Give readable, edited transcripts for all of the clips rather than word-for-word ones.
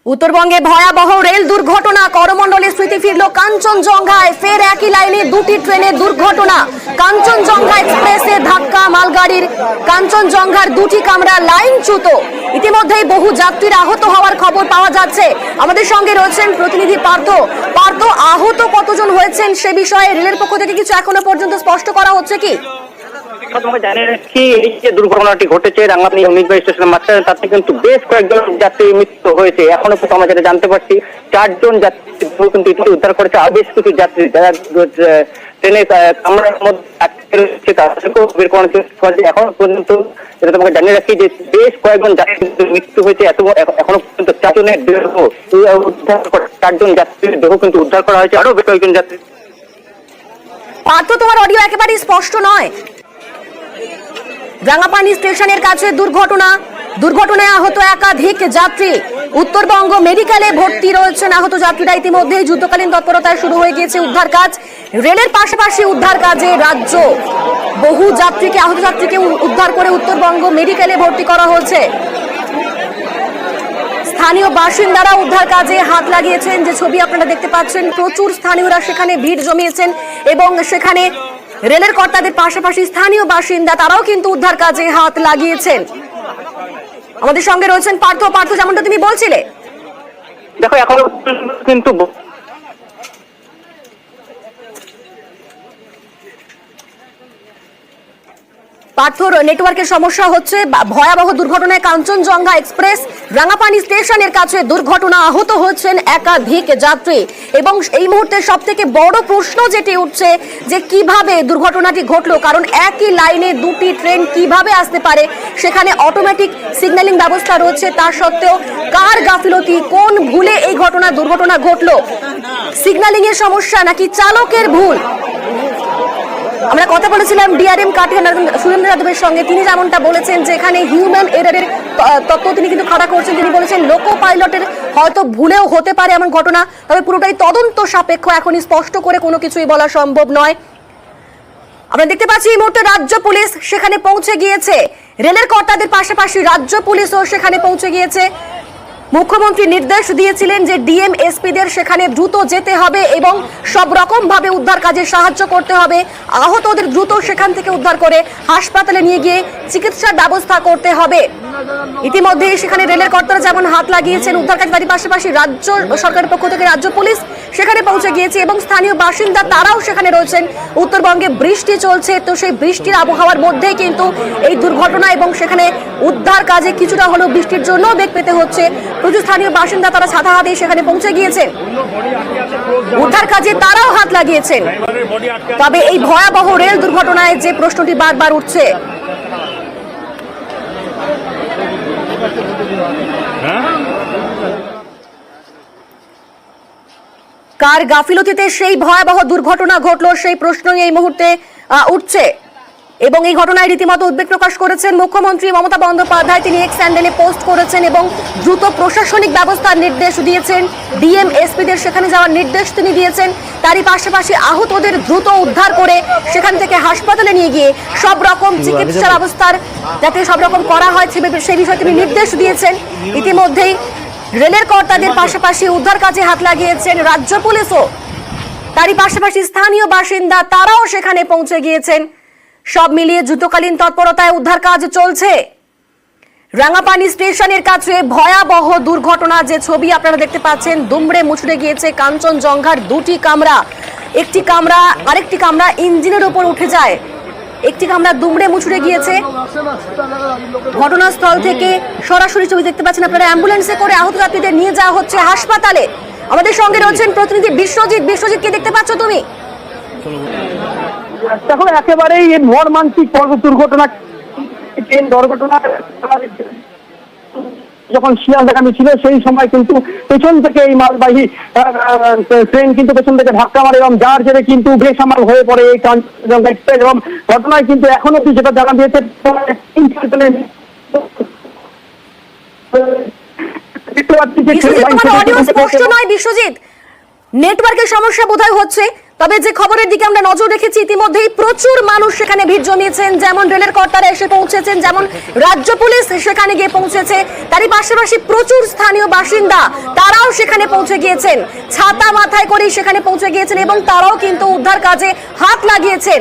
উত্তরবঙ্গে ভয়াবহ রেল দুর্ঘটনা, করমণ্ডলে স্মৃতি ফিরল কাঞ্চনজঙ্ঘায়। ফের একই লাইনে দুটি ট্রেনের দুর্ঘটনা। কাঞ্চনজঙ্ঘা এক্সপ্রেসে ধাক্কা মালগাড়ির, কাঞ্চনজঙ্ঘার দুটি কামরা লাইনচ্যুত। ইতিমধ্যেই বহু যাত্রীর আহত হওয়ার খবর পাওয়া যাচ্ছে। আমাদের সঙ্গে রয়েছেন প্রতিনিধি পার্থ। আহত কতজন হয়েছেন সে বিষয়ে রেলের পক্ষ থেকে কিছু এখনো পর্যন্ত স্পষ্ট করা হচ্ছে কি? তোমাকে জানিয়ে রাখি, এই যে দুর্ঘটনাটি ঘটেছে রাঙ্গাপানি মিটবাই স্টেশনের মাঝখানে, তাতে কিন্তু বেশ কয়েকজন যাত্রী মৃত্যু হয়েছে। এখনো কিন্তু আমরা যেটা জানতে পারছি 4 জন যাত্রী কিন্তু উদ্ধার করেছে। আর বেশ কিছু যাত্রী যারা ট্রেনের কামরার মধ্যে রয়েছে তাদেরকেও বের করানো হয়েছে। এখনো পর্যন্ত যেটা তোমাকে জানিয়ে রাখি যে বেশ কয়েকজন যাত্রী মৃত্যু হয়েছে। এখনো পর্যন্ত 4 জনের দেহ উদ্ধার করে, 4 জন যাত্রীর দেহ কিন্তু উদ্ধার করা হয়েছে। আরো বেশ কয়েকজন যাত্রী। পার্থ, তোমার অডিও একেবারেই স্পষ্ট নয়। রাঙ্গাপানি স্টেশনের কাছে দুর্ঘটনায় আহত একাধিক যাত্রী। উত্তরবঙ্গ মেডিকেলে ভর্তি রয়েছেন আহত যাত্রীরা। ইতিমধ্যেই যুদ্ধকালীন তৎপরতায় শুরু হয়ে গিয়েছে উদ্ধার কাজ। রেলের পাশাপাশি উদ্ধার কাজে রাজ্য, বহু আহত যাত্রীকে উদ্ধার করে উত্তরবঙ্গ মেডিকেলে ভর্তি করা হয়েছে। স্থানীয় বাসিন্দারা উদ্ধার কাজে হাত লাগিয়েছেন। যে ছবি আপনারা দেখতে পাচ্ছেন, প্রচুর স্থানীয়রা সেখানে ভিড় জমিয়েছেন এবং সেখানে রেলের কর্তাদের পাশাপাশি স্থানীয় বাসিন্দা তারাও কিন্তু উদ্ধার কাজে হাত লাগিয়েছেন। আমাদের সঙ্গে রয়েছেন পার্থ। যেমনটা তুমি বলছিলে, দেখো এখন কিন্তু পার্থর নেটওয়ার্কের সমস্যা হচ্ছে। ভয়াবহ দুর্ঘটনায় কাঞ্চনজঙ্ঘা এক্সপ্রেস রাঙ্গাপানি স্টেশনের কাছে দুর্ঘটনা, আহত হচ্ছেন একাধিক যাত্রী। এবং এই মুহূর্তে সব থেকে বড় প্রশ্ন যেটি উঠছে যে কিভাবে দুর্ঘটনাটি ঘটলো, কারণ একই লাইনে দুটি ট্রেন কিভাবে আসতে পারে। সেখানে অটোমেটিক সিগন্যালিং ব্যবস্থা রয়েছে, তা সত্ত্বেও কার গাফিলতি, কোন ভুলে এই দুর্ঘটনা ঘটলো? সিগন্যালিং এর সমস্যা নাকি চালকের ভুল? আমরা কথা বলেছিলাম ডিআরএম কাটিয়া সুরেন্দ্র যাদবের সঙ্গে। তিনি যেমনটা বলেছেন যে এখানে হিউম্যান এরারের তত্ত্ব তিনি কিন্তু খাড়া করছেন। তিনি বলেছেন লোকো পাইলটের হয়তো ভুলেও হতে পারে এমন ঘটনা, তবে পুরোটাই তদন্ত সাপেক্ষ, এখনই স্পষ্ট করে কোনো কিছুই বলা সম্ভব নয়। আমরা দেখতে পাচ্ছি এই মুহূর্তে রাজ্য পুলিশ সেখানে পৌঁছে গিয়েছে। রেলের কর্তাদের পাশাপাশি রাজ্য পুলিশও সেখানে পৌঁছে গিয়েছে। মুখ্যমন্ত্রী নির্দেশ দিয়েছিলেন যে ডিএম এসপিদের সেখানে দ্রুত যেতে হবে এবং সব রকম ভাবে উদ্ধার কাজে সাহায্য করতে হবে। আহতদের দ্রুত সেখান থেকে উদ্ধার করে হাসপাতালে নিয়ে গিয়ে চিকিৎসার ব্যবস্থা করতে হবে। ইতিমধ্যে সেখানে রেলের কর্তারা যেমন হাত লাগিয়েছেন উদ্ধার কাজে, তারই পাশাপাশি রাজ্য সরকারের পক্ষ থেকে রাজ্য পুলিশ সেখানে পৌঁছে গিয়েছে এবং স্থানীয় বাসিন্দা তারাও সেখানে রয়েছেন। উত্তরবঙ্গে বৃষ্টি চলছে, তো সেই বৃষ্টির আবহাওয়ার মধ্যেই কিন্তু এই দুর্ঘটনা এবং সেখানে উদ্ধার কাজে কিছুটা হলেও বৃষ্টির জন্য বেগ পেতে হচ্ছে। প্রচুর স্থানীয় বাসিন্দা তারা সাদা হাতে সেখানে পৌঁছে গিয়েছেন, উদ্ধার কাজে তারাও হাত লাগিয়েছেন। তবে এই ভয়াবহ রেল দুর্ঘটনায় যে প্রশ্নটি বারবার উঠছে, কার গাফিলতিতে সেই ভয়াবহ দুর্ঘটনা ঘটলো, সেই প্রশ্নই এই মুহূর্তে উঠছে। এবং এই ঘটনায় রীতিমতো উদ্বেগ প্রকাশ করেছেন মুখ্যমন্ত্রী মমতা বন্দ্যোপাধ্যায়। তিনি এক্স হ্যান্ডেলে পোস্ট করেছেন এবং দ্রুত প্রশাসনিক ব্যবস্থার নির্দেশ দিয়েছেন। ডিএম এসপিদের সেখানে যাওয়ার নির্দেশ তিনি দিয়েছেন। তারই পাশাপাশি আহতদের দ্রুত উদ্ধার করে সেখান থেকে হাসপাতালে নিয়ে গিয়ে সব রকম চিকিৎসা ব্যবস্থার যাতে সব রকম করা হয় সেই বিষয়ে তিনি নির্দেশ দিয়েছেন। ইতিমধ্যেই রেলের কর্তাদের পাশাপাশি উদ্ধার কাজে হাত লাগিয়েছেন রাজ্য পুলিশও। তারই পাশাপাশি স্থানীয় বাসিন্দা তারাও সেখানে পৌঁছে গিয়েছেন। সব মিলিয়ে যুদ্ধকালীন তৎপরতায় উদ্ধার কাজ চলছে। রাঙ্গাপানি স্টেশনের কাছে ভয়াবহ দুর্ঘটনা, যে ছবি আপনারা দেখতে পাচ্ছেন, দুমড়ে মুচড়ে গিয়েছে কাঞ্চনজঙ্ঘার দুটি কামরা। আরেকটি কামরা ইঞ্জিনের উপর উঠে যায়, একটি কামরা দুমড়ে মুচড়ে গিয়েছে। ঘটনাস্থল থেকে সরাসরি ছবি দেখতে পাচ্ছেন আপনারা। অ্যাম্বুলেন্সে করে আহত যাত্রীদের নিয়ে যাওয়া হচ্ছে হাসপাতালে। আমাদের সঙ্গে রয়েছেন প্রতিনিধি বিশ্বজিৎ, কে দেখতে পাচ্ছ তুমি? দেখো একেবারেই এই মর্মান্তিক দুর্ঘটনা যখন শিয়ালদাগামী ছিল সেই সময় কিন্তু পেছন থেকে এই মালবাহী ট্রেন কিন্তু পেছন থেকে ধাক্কা মারে এবং যার জেরে কিন্তু বেসামাল হয়ে পড়ে এই কাঞ্চনজঙ্ঘা এক্সপ্রেস। এবং ঘটনায় কিন্তু এখনো যেটা জানা দিয়েছে বিশ্বজিৎ, নেটওয়ার্কের সমস্যা বোধহয় হচ্ছে, তবে যে খবরের দিকে আমরা নজর রেখেছি, ইতিমধ্যেই প্রচুর মানুষ সেখানে ভিড় জমিয়েছেন। যেমন রেলের কর্তারা এসে পৌঁছেছেন, যেমন রাজ্য পুলিশ সেখানে গিয়ে পৌঁছেছে, তারই পাশাপাশি প্রচুর স্থানীয় বাসিন্দা তারাও সেখানে পৌঁছে গিয়েছেন, ছাতা মাথায় করেই সেখানে পৌঁছে গিয়েছেন এবং তারাও কিন্তু উদ্ধার কাজে হাত লাগিয়েছেন।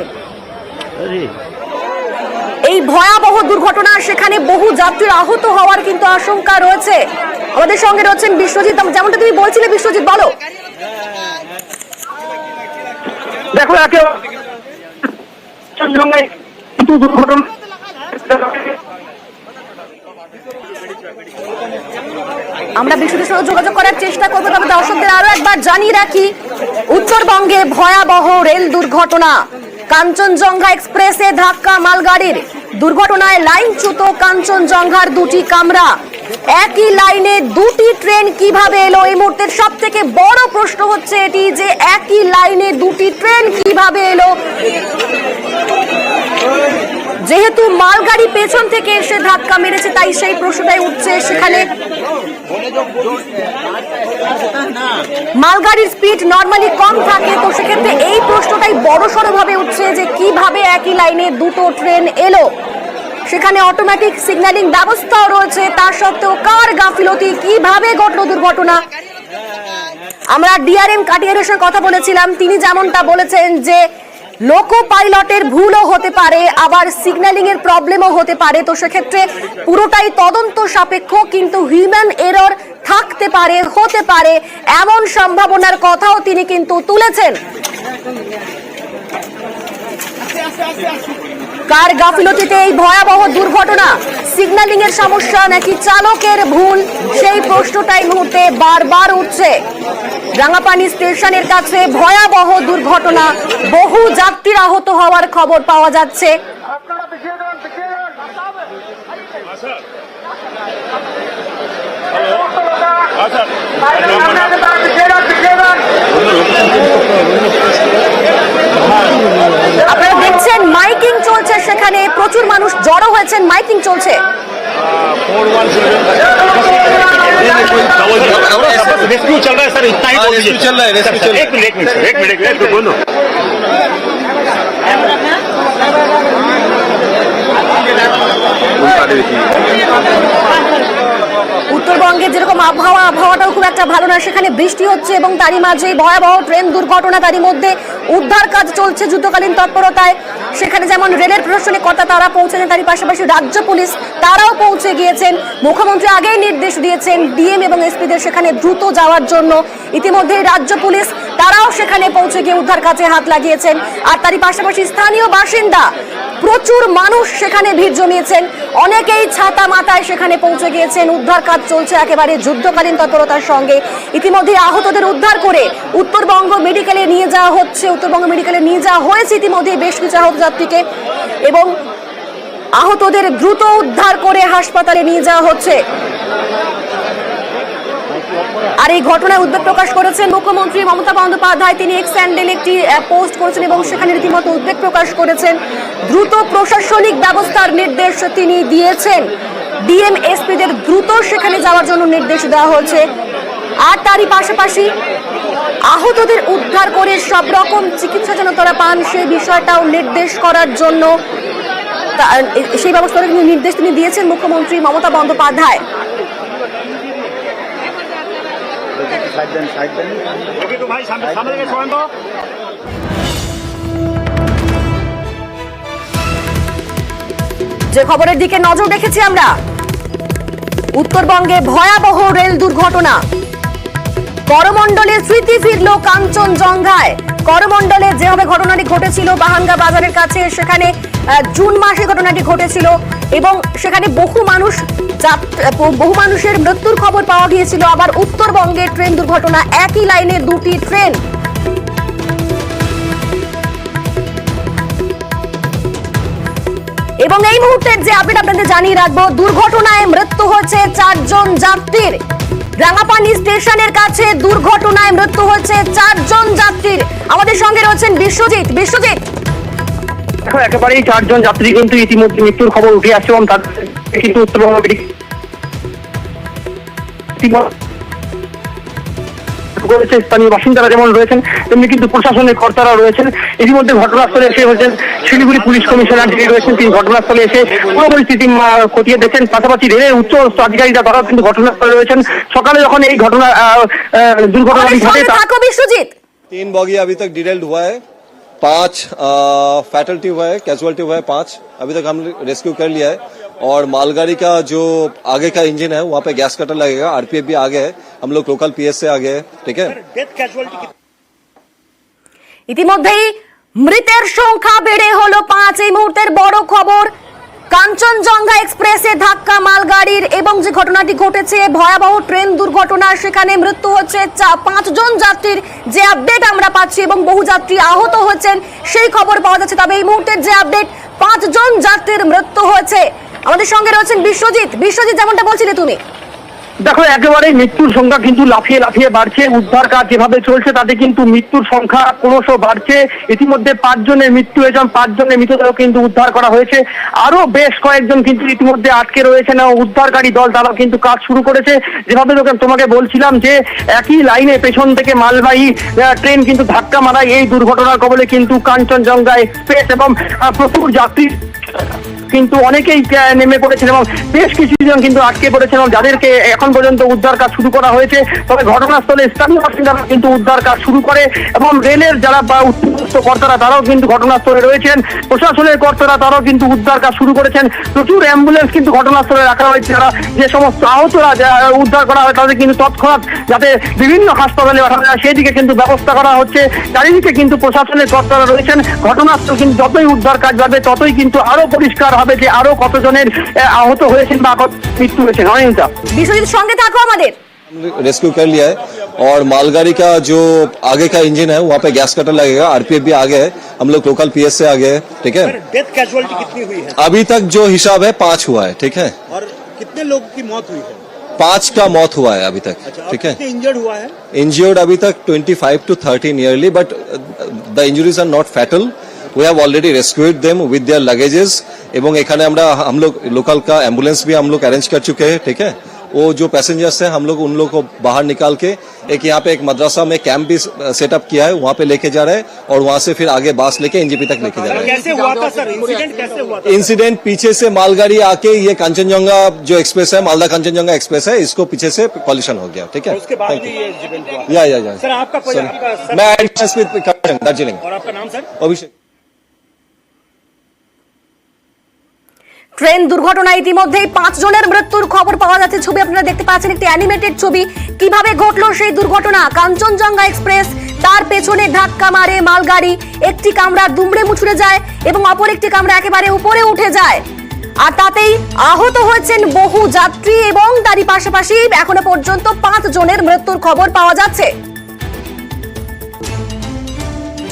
এই ভয়াবহ দুর্ঘটনা, সেখানে বহু যাত্রীর আহত হওয়ার কিন্তু আশঙ্কা রয়েছে। আমাদের সঙ্গে রয়েছেন বিশ্বজিৎ, যেমনটা তুমি বলছিলে বিশ্বজিৎ, বলো। দেখো কিন্তু দুর্ঘটনা আমরা বিশ্বজিৎ সঙ্গে যোগাযোগ করার চেষ্টা করবো, তবে দর্শকদের আরো একবার জানিয়ে রাখি, উত্তরবঙ্গে ভয়াবহ রেল দুর্ঘটনা। কাঞ্চনজঙ্ঘা এক্সপ্রেসে ধাক্কা মালগাড়ির, দুর্ঘটনায় লাইনচ্যুত কাঞ্চনজঙ্ঘার দুটি কামরা। একই লাইনে দুটি ট্রেন কিভাবে এলো? এই মুহূর্তের সব থেকে বড় প্রশ্ন হচ্ছে এটি যে একই লাইনে দুটি ট্রেন কিভাবে এলো। যেহেতু মালগাড়ি পেছন থেকে এসে ধাক্কা মেরেছে, তাই সেই প্রশ্নটাই উঠছে। সেখানে মালগাড়ির স্পিড নরমালি কম থাকে, তো সেক্ষেত্রে এই প্রশ্নটাই বড়সড় ভাবে উঠছে যে কিভাবে একই লাইনে দুটো ট্রেন এলো। সেখানে অটোমেটিক সিগন্যালিং ব্যবস্থাও রয়েছে, তার সত্ত্বেও কার গাফিলতি, কিভাবে ঘটলো দুর্ঘটনা? আমরা ডিআরএম কাটিয়ারের সঙ্গে কথা বলেছিলাম, তিনি যেমনটা বলেছেন যে লোকো পাইলটের ভুলও হতে পারে, আবার সিগন্যালিং এর প্রবলেমও হতে পারে। তো সেক্ষেত্রে পুরোটাই তদন্ত সাপেক্ষ, কিন্তু হিউম্যান এরর থাকতে পারে, হতে পারে, এমন সম্ভাবনার কথাও তিনি কিন্তু তুলেছেন। কার গাফিলতিতে এই ভয়াবহ দুর্ঘটনা? সিগন্যালিং এর সমস্যা নাকি চালকের ভুল? সেই প্রশ্নটাই মুহূর্তে বারবার উঠছে। রাঙাপানি স্টেশনের কাছে ভয়াবহ দুর্ঘটনা, বহু যাত্রীর আহত হওয়ার খবর পাওয়া যাচ্ছে। আপনারা দেখছেন মাইকিং চলছে, সেখানে প্রচুর মানুষ জড়ো হয়েছেন, মাইকিং চলছে। रेस्क्यू चल रहा है सर, इतना ही बोल दीजिए। चल रहा है रेस्क्यू चल रहा है। एक मिनट बोलो। উত্তরবঙ্গে যেরকম আবহাওয়াটাও খুব একটা ভালো না, সেখানে বৃষ্টি হচ্ছে এবং তারই মাঝে ভয়াবহ ট্রেন দুর্ঘটনা, তারই মধ্যে উদ্ধার কাজ চলছে যুদ্ধকালীন তৎপরতায়। সেখানে যেমন রেলের প্রশাসনিক কর্তা তারা পৌঁছেছেন, তারই পাশাপাশি রাজ্য পুলিশ তারাও পৌঁছে গিয়েছেন। মুখ্যমন্ত্রী আগেই নির্দেশ দিয়েছেন ডিএম এবং এসপিদের সেখানে দ্রুত যাওয়ার জন্য। ইতিমধ্যে রাজ্য পুলিশ তারাও সেখানে পৌঁছে গিয়ে উদ্ধার কাজে হাত লাগিয়েছেন। আর তারই পাশাপাশি স্থানীয় বাসিন্দা প্রচুর মানুষ সেখানে ভিড় জমিয়েছেন, অনেকেই ছাতা মাথায় সেখানে পৌঁছে গিয়েছেন। উদ্ধার কাজ চলছে একেবারে যুদ্ধকালীন তৎপরতার সঙ্গে। ইতিমধ্যে আহতদের উদ্ধার করে উত্তরবঙ্গ মেডিকেলে নিয়ে যাওয়া হচ্ছে, উত্তরবঙ্গ মেডিকেলে নিয়ে যাওয়া হয়েছে ইতিমধ্যে বেশ কিছু আহত যাত্রীকে, এবং আহতদের দ্রুত উদ্ধার করে হাসপাতালে নিয়ে যাওয়া হচ্ছে। আর এই ঘটনায় উদ্বেগ প্রকাশ করেছেন মুখ্যমন্ত্রী মমতা বন্দ্যোপাধ্যায়। তিনি এক্স হ্যান্ডেলে একটি পোস্ট করেছেন এবং সেখানে রীতিমতো উদ্বেগ প্রকাশ করেছেন। দ্রুত প্রশাসনিক ব্যবস্থার নির্দেশ তিনি দিয়েছেন। ডিএম এসপিদের দ্রুত সেখানে যাওয়ার জন্য নির্দেশ দেওয়া হয়েছে। আর তারই পাশাপাশি আহতদের উদ্ধার করে সব রকম চিকিৎসা যেন তারা পান, সেই বিষয়টাও নির্দেশ করার জন্য সেই ব্যবস্থার নির্দেশ তিনি দিয়েছেন মুখ্যমন্ত্রী মমতা বন্দ্যোপাধ্যায়। যে খবরের দিকে নজর রেখেছি আমরা, উত্তরবঙ্গে ভয়াবহ রেল দুর্ঘটনা। করমণ্ডলে স্মৃতি ফিরল কাঞ্চনজঙ্ঘায়। করমণ্ডলে যেভাবে ঘটনাটি ঘটেছিল বাহাঙ্গা বাজারের কাছে, সেখানে জুন মাসে ঘটনাটি ঘটেছিল এবং সেখানে বহু মানুষের মৃত্যুর খবর পাওয়া গিয়েছিল। আবার উত্তরবঙ্গের ট্রেন দুর্ঘটনা, একই লাইনে দুটি ট্রেন। এবং এই মুহূর্তের যে আপডেট আপনাদের জানিয়ে রাখবো, দুর্ঘটনায় মৃত্যু হয়েছে 4 জন যাত্রীর। রাঙাপানি স্টেশনের কাছে দুর্ঘটনায় মৃত্যু হয়েছে 4 জন যাত্রীর। আমাদের সঙ্গে রয়েছেন বিশ্বজিৎ। বিশ্বজিৎ, দেখো একেবারেই 4 জন যাত্রী কিন্তু ইতিমধ্যে মৃত্যুর খবর উঠে আসছে এবং তাদের কিন্তু উত্তরবঙ্গ করেছে স্থানীয় বাসিন্দারা যেমন রয়েছেন, তেমনি কিন্তু প্রশাসনের কর্তারা রয়েছেন। ইতিমধ্যে ঘটনাস্থলে এসে হচ্ছেন শিলিগুড়ি পুলিশ কমিশনার যিনি রয়েছেন, তিনি ঘটনাস্থলে এসে পুরো পরিস্থিতি খতিয়ে দেখছেন। পাশাপাশি রেলের উচ্চ আধিকারিকরা তারাও কিন্তু ঘটনাস্থলে রয়েছেন। সকালে যখন এই ঘটনা দুর্ঘটনাটি ঘটে, থাকো বিশ্বজিৎ। 3 बॉगी अभी तक डिटेल्ड हुआ है, 5 फैटल्टी हुआ है, कैजुअलिटी हुआ है 5 अभी तक हम रेस्क्यू कर लिया है। और मालगाड़ी का जो आगे का इंजन है वहाँ पे गैस कटर लगेगा, आरपीएफ भी आगे है, हम लोग लोकल पीएस से आगे है। ठीक है, ইতিমধ্যেই মৃতের সংখ্যা বেড়ে হলো 5। এই মুহূর্তের বড় খবর, কাঞ্চনজঙ্ঘা এক্সপ্রেসে ধাক্কা মালগাড়ির এবং যে ঘটনাটি ঘটেছে ভয়াবহ ট্রেন দুর্ঘটনা, সেখানে মৃত্যু হচ্ছে 5 জন যাত্রীর যে আপডেট আমরা পাচ্ছি এবং বহু যাত্রী আহত হচ্ছেন সেই খবর পাওয়া যাচ্ছে। তবে এই মুহূর্তের যে আপডেট, 5 জন যাত্রীর মৃত্যু হয়েছে। আমাদের সঙ্গে রয়েছেন বিশ্বজিৎ। বিশ্বজিৎ, যেমনটা বলছিলে তুমি, দেখো একেবারে মৃত্যুর সংখ্যা কিন্তু লাফিয়ে লাফিয়ে বাড়ছে। উদ্ধার কাজ যেভাবে চলছে তাতে কিন্তু মৃত্যুর সংখ্যা ক্রমশ বাড়ছে। ইতিমধ্যে 5 জনের মৃত্যু হয়েছে, 5 জনের মৃতদেহ কিন্তু উদ্ধার করা হয়েছে। আরো বেশ কয়েকজন কিন্তু ইতিমধ্যে আটকে রয়েছে না, উদ্ধারকারী দল তারা কিন্তু কাজ শুরু করেছে। যেভাবে তোমাকে বলছিলাম যে একই লাইনে পেছন থেকে মালবাহী ট্রেন কিন্তু ধাক্কা মারায় এই দুর্ঘটনার কবলে কিন্তু কাঞ্চনজঙ্ঘা এক্সপ্রেস এবং প্রচুর যাত্রী কিন্তু অনেকেই নেমে পড়েছেন এবং বেশ কিছুজন কিন্তু আটকে পড়েছেন এবং যাদেরকে এখন পর্যন্ত উদ্ধার কাজ শুরু করা হয়েছে। তবে ঘটনাস্থলে স্থানীয় বাসিন্দারা কিন্তু উদ্ধার কাজ শুরু করে এবং রেলের যারা উচ্চপদস্থ কর্তারা তারাও কিন্তু ঘটনাস্থলে রয়েছেন, প্রশাসনের কর্তারা তারাও কিন্তু উদ্ধার কাজ শুরু করেছেন। প্রচুর অ্যাম্বুলেন্স কিন্তু ঘটনাস্থলে রাখা হয়েছে, যারা যে সমস্ত আহতরা উদ্ধার করা হয় তাদের কিন্তু তৎক্ষণাৎ যাতে বিভিন্ন হাসপাতালে পাঠানো যায় সেদিকে কিন্তু ব্যবস্থা করা হচ্ছে। চারিদিকে কিন্তু প্রশাসনের কর্তারা রয়েছেন। ঘটনাস্থল কিন্তু যতই উদ্ধার কাজ বাড়বে ততই কিন্তু আরো পরিষ্কার হবে যে আরো কতজনের আহত হয়েছেন বা মৃত্যু হয়েছেন। অনিন্দিতা, বিশ্বজিৎ সঙ্গে থাকো আমাদের। रेस्क्यू कर लिया है। और मालगाड़ी का जो आगे का इंजन है वहाँ पे गैस कटर लगेगा, आरपीएफ भी आगे है, हम लोग लोकल पीएस से आगे है। ठीक है, डेथ कैजुअलिटी कितनी हुई है अभी तक जो हिसाब है 5 हुआ है। ठीक है, और कितने लोगों की मौत हुई है? 5 का मौत हुआ है अभी तक। ठीक है, कितने इंजर्ड हुआ है? इंजर्ड अभी तक 25 to 30 nearly, but the injuries are not fatal. We have already rescued them with their luggages এবং এখানে আমরা हम लोग लोकल का एम्बुलेंस भी हम लोग अरेंज कर चुके हैं। ठीक है, वो जो पैसेंजर्स हैं हम लोग उन लोग को बाहर निकाल के एक यहाँ पे एक मदरसा में कैंप भी सेटअप किया है, वहाँ पे लेके जा रहे हैं और वहाँ से फिर आगे बास लेके एनजेपी तक लेके जा रहे हैं। कैसे हुआ था सर इंसिडेंट? कैसे हुआ था इंसिडेंट? पीछे से मालगाड़ी आके ये कांचनजंगा जो एक्सप्रेस है, मालदा कांचनजंगा एक्सप्रेस है, इसको पीछे से कॉलिशन हो गया। ठीक है, उसके बाद भी ये इंसिडेंट हुआ? या सर आपका मैं एडिशनल दार्जिलिंग। और आपका नाम सर? अभिषेक। ট্রেন দুর্ঘটনায় ইতিমধ্যেই 5 জনের মৃত্যুর খবর পাওয়া যাচ্ছে। ছবি আপনারা দেখতে পাচ্ছেন, একটি অ্যানিমেটেড ছবি। কিভাবে ঘটলো সেই দুর্ঘটনা? কাঞ্চনজঙ্ঘা এক্সপ্রেস, তার পেছনে ধাক্কা মারে মালগাড়ি, একটি কামরা দুমড়ে মুচড়ে যায় এবং অপর একটি কামরা একেবারে উপরে উঠে যায়। আর তাতেই আহত হয়েছেন বহু যাত্রী এবং তারই পাশাপাশি এখনো পর্যন্ত 5 জনের মৃত্যুর খবর পাওয়া যাচ্ছে।